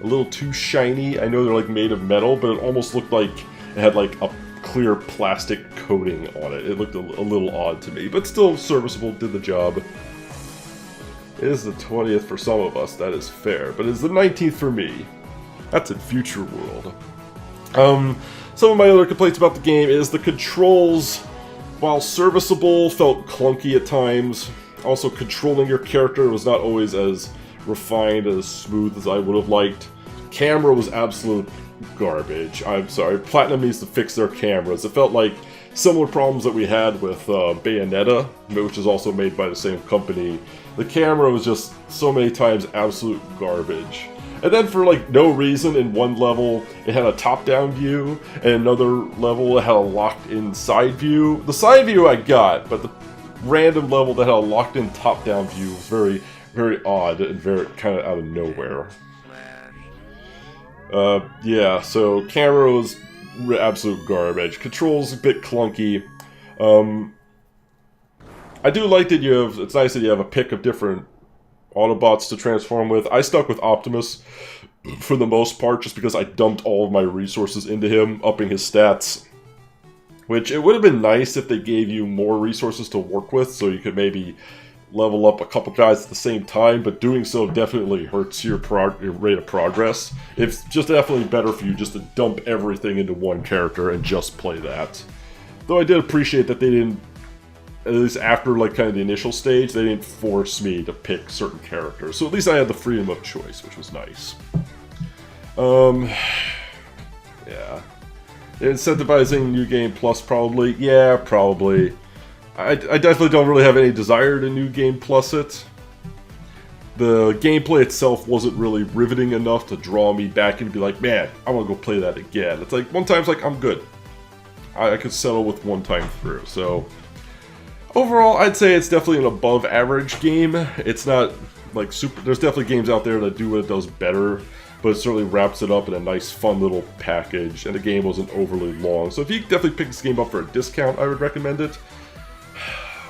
a little too shiny. I know they're like made of metal, but it almost looked like it had like a clear plastic coating on it. It looked a little odd to me, but still serviceable, did the job. It is the 20th for some of us, that is fair, but it's the 19th for me. That's in Future World. Some of my other complaints about the game is the controls, while serviceable, felt clunky at times. Also, controlling your character was not always as refined, as smooth as I would have liked. Camera was absolute garbage. I'm sorry, Platinum needs to fix their cameras. It felt like similar problems that we had with Bayonetta, which is also made by the same company. The camera was just so many times absolute garbage. And then for like no reason, in one level it had a top-down view, and another level it had a locked-in side view. The side view I got, but the random level that had a locked-in top-down view was very, very odd and very kind of out of nowhere. Yeah, so camera was absolute garbage. Controls a bit clunky. I do like that it's nice that you have a pick of different Autobots to transform with. I stuck with Optimus for the most part, just because I dumped all of my resources into him, upping his stats. Which, it would have been nice if they gave you more resources to work with, so you could maybe level up a couple guys at the same time, but doing so definitely hurts your rate of progress. It's just definitely better for you just to dump everything into one character and just play that. Though I did appreciate that they didn't, at least after like kind of the initial stage, they didn't force me to pick certain characters. So at least I had the freedom of choice, which was nice. Yeah. Incentivizing New Game Plus, probably. Yeah, probably. I definitely don't really have any desire to New Game Plus it. The gameplay itself wasn't really riveting enough to draw me back and be like, man, I want to go play that again. It's like, one time's like, I'm good. I could settle with one time through, so... Overall, I'd say it's definitely an above average game. It's not like super... There's definitely games out there that do what it does better, but it certainly wraps it up in a nice, fun little package, and the game wasn't overly long. So if you definitely pick this game up for a discount, I would recommend it.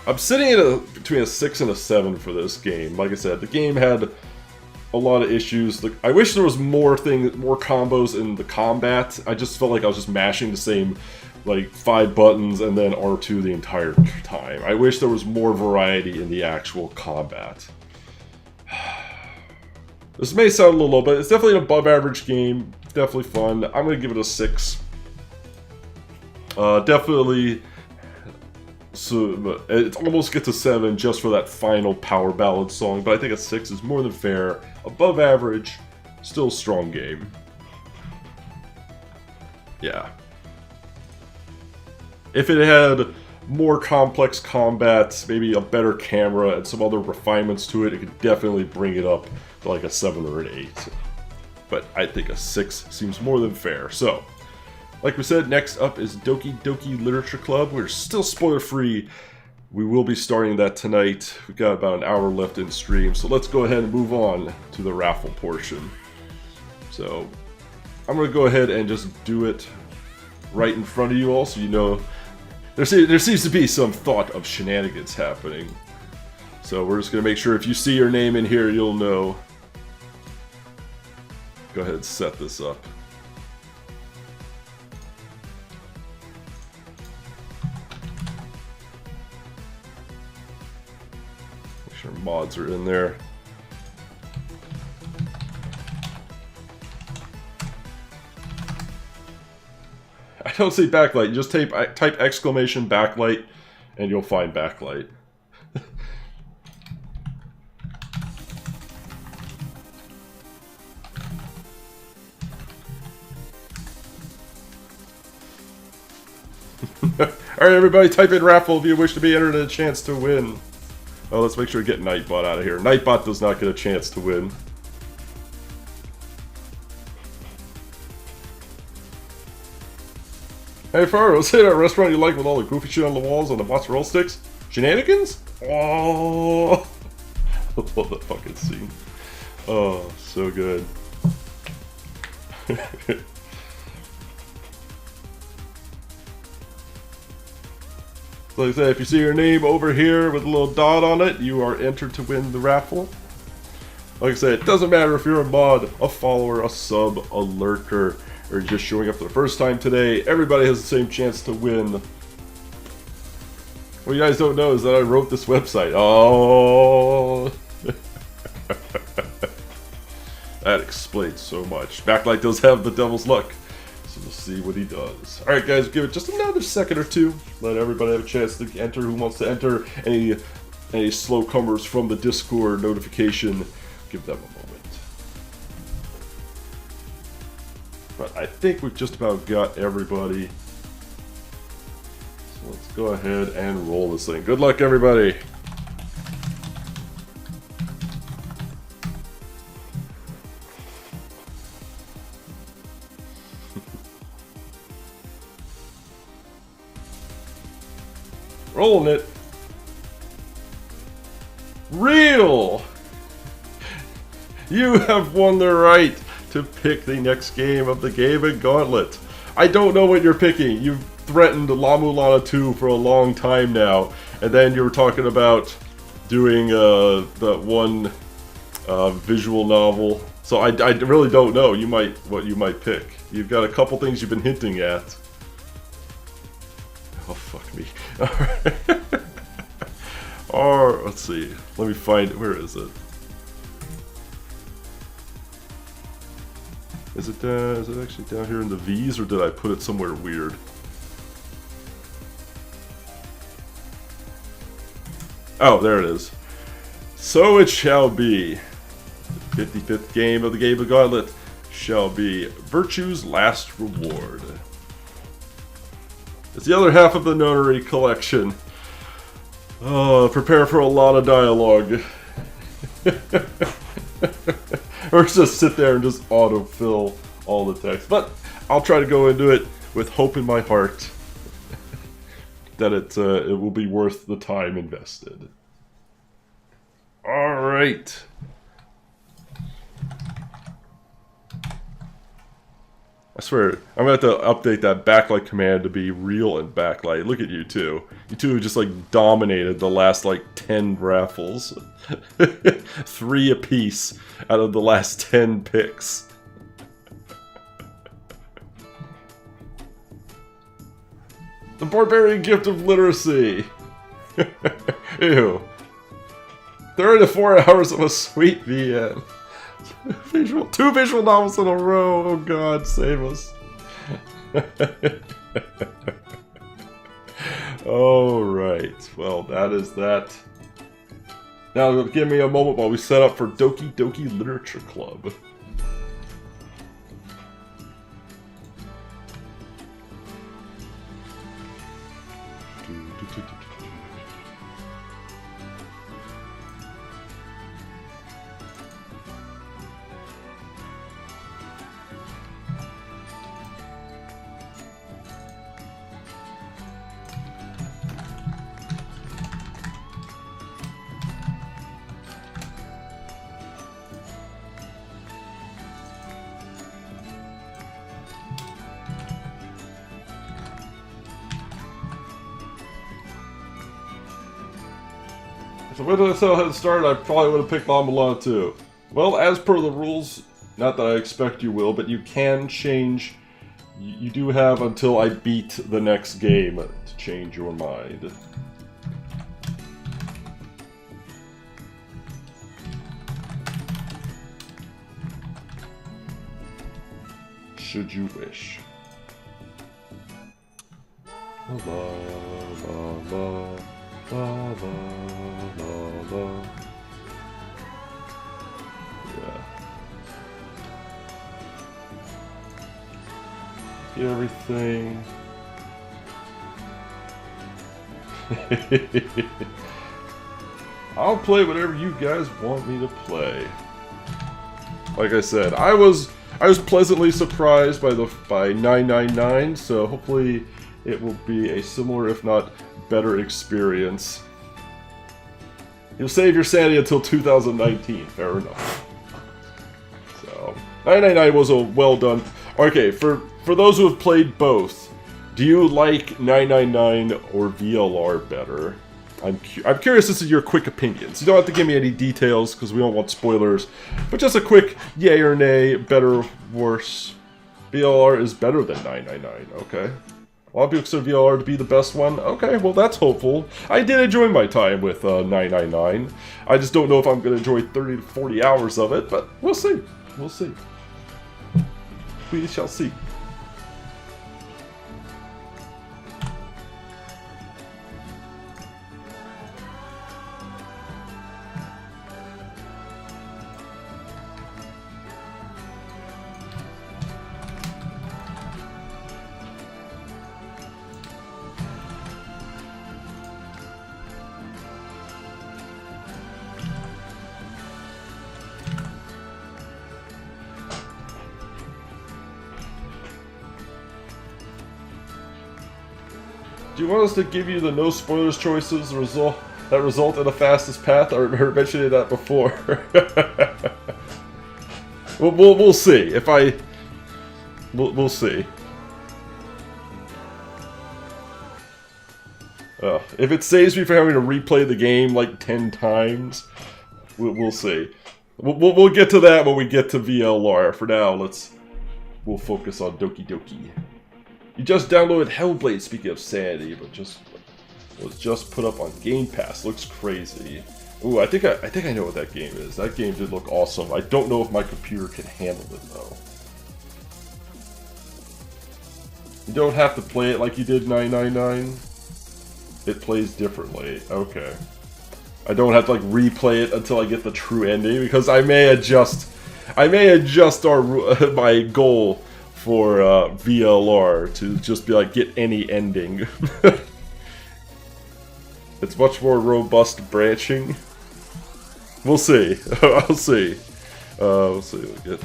I'm sitting at between a 6 and a 7 for this game. Like I said, the game had a lot of issues. I wish there was more combos in the combat. I just felt like I was just mashing the same, like, 5 buttons and then R2 the entire time. I wish there was more variety in the actual combat. This may sound a little low, but it's definitely an above average game. Definitely fun. I'm going to give it a 6. Definitely... So it almost gets a 7 just for that final power ballad song, but I think a 6 is more than fair. Above average, still a strong game. Yeah. If it had more complex combat, maybe a better camera, and some other refinements to it, it could definitely bring it up to like a 7 or an 8. But I think a 6 seems more than fair. So, like we said, next up is Doki Doki Literature Club. We're still spoiler-free. We will be starting that tonight. We've got about an hour left in stream, so let's go ahead and move on to the raffle portion. So, I'm going to go ahead and just do it right in front of you all, so you know there seems to be some thought of shenanigans happening. So we're just going to make sure if you see your name in here, you'll know. Go ahead and set this up. Make sure mods are in there. I don't see backlight. You just type exclamation backlight and you'll find backlight. Alright, everybody, type in raffle if you wish to be entered in a chance to win. Oh, let's make sure we get Nightbot out of here. Nightbot does not get a chance to win. Hey, Faro, say that restaurant you like with all the goofy shit on the walls and the mozzarella sticks? Shenanigans? Oh, I love that fucking scene. Oh, so good. Like I said, if you see your name over here with a little dot on it, you are entered to win the raffle. Like I said, it doesn't matter if you're a mod, a follower, a sub, a lurker, or just showing up for the first time today. Everybody has the same chance to win. What you guys don't know is that I wrote this website. Oh, that explains so much. Backlight does have the devil's luck. So we'll see what he does. Alright guys, give it just another second or two. Let everybody have a chance to enter who wants to enter. Any slow comers from the Discord notification, give them a moment. But I think we've just about got everybody. So let's go ahead and roll this thing. Good luck, everybody. Rolling it. Real! You have won the right to pick the next game of the Gaben Gauntlet. I don't know what you're picking. You've threatened La Mulana 2 for a long time now, and then you were talking about doing that one visual novel. So I really don't know what you might pick. You've got a couple things you've been hinting at. Oh, fuck me. Alright. Or, let's see. Let me find it. Where is it? Is it actually down here in the V's, or did I put it somewhere weird? Oh, there it is. So it shall be. The 55th game of the Gaben Gauntlet shall be Virtue's Last Reward. It's the other half of the Notary collection. Oh, prepare for a lot of dialogue. Or just sit there and just autofill all the text. But I'll try to go into it with hope in my heart that it will be worth the time invested. All right. I swear, I'm going to have to update that backlight command to be real and backlight. Look at you two. You two just like dominated the last like 10 raffles. 3 apiece out of the last 10 picks. The Barbarian Gift of Literacy. Ew. 3 to 4 hours of a sweet VN. 2 visual novels in a row. Oh God, save us. Alright, well that is that. Now give me a moment while we set up for Doki Doki Literature Club. So when did I say I had started, I probably would have picked La Mulana 2. Well, as per the rules, not that I expect you will, but you can change. You do have until I beat the next game to change your mind. should you wish. La la la la la la la. Yeah. Get everything. I'll play whatever you guys want me to play. Like I said, I was pleasantly surprised by 999, so hopefully it will be a similar, if not better, experience. You'll save your sanity until 2019. Fair enough. So 999 was a well done. Okay, for those who have played both, do you like 999 or VLR better? I'm curious as to your quick opinions. You don't have to give me any details because we don't want spoilers, but just a quick yay or nay, better, worse. VLR is better than 999. Okay. A lot of people consider VLR to be the best one. Okay, well that's hopeful. I did enjoy my time with 999. I just don't know if I'm going to enjoy 30 to 40 hours of it, but we'll see. We'll see. We shall see. Do you want us to give you the no spoilers choices that result in the fastest path? I remember mentioning that before. we'll see. We'll see. If it saves me from having to replay the game like 10 times, we'll see. We'll get to that when we get to VLR. For now, we'll focus on Doki Doki. You just downloaded Hellblade, speaking of sanity, but was just put up on Game Pass. Looks crazy. Ooh, I think I know what that game is. That game did look awesome. I don't know if my computer can handle it though. You don't have to play it like you did 999. It plays differently. Okay. I don't have to like replay it until I get the true ending because I may adjust my goal for VLR to just be like, get any ending. It's much more robust branching. We'll see. I'll see. We'll see. We'll get...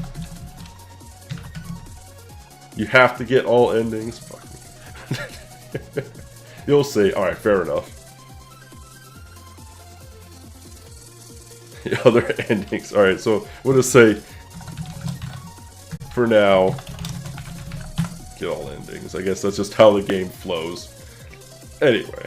You have to get all endings? Fuck me. You'll see. Alright, fair enough. The other endings. Alright, so we'll just say, for now, get all endings. I guess that's just how the game flows. Anyway.